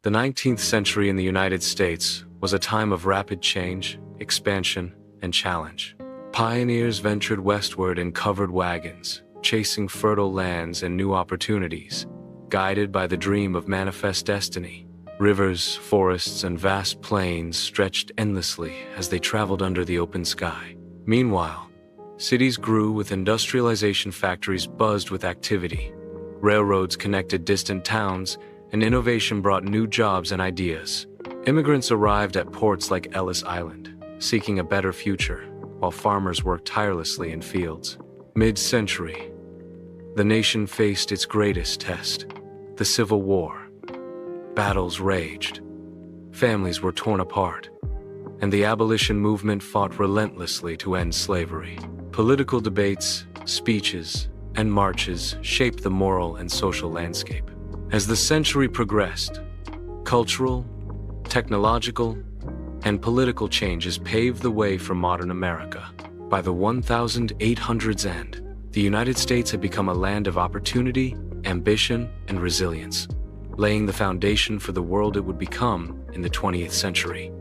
The 19th century in the United States was a time of rapid change, expansion, and challenge. Pioneers ventured westward in covered wagons, chasing fertile lands and new opportunities, guided by the dream of manifest destiny. Rivers, forests, and vast plains stretched endlessly as they traveled under the open sky. Meanwhile, cities grew with industrialization, factories buzzed with activity. Railroads connected distant towns, and innovation brought new jobs and ideas. Immigrants arrived at ports like Ellis Island, seeking a better future, while farmers worked tirelessly in fields. Mid-century, the nation faced its greatest test, the Civil War. Battles raged, families were torn apart, and the abolition movement fought relentlessly to end slavery. Political debates, speeches, and marches shaped the moral and social landscape. As the century progressed, cultural, technological, and political changes paved the way for modern America. By the 1800s end, the United States had become a land of opportunity, ambition, and resilience, laying the foundation for the world it would become in the 20th century.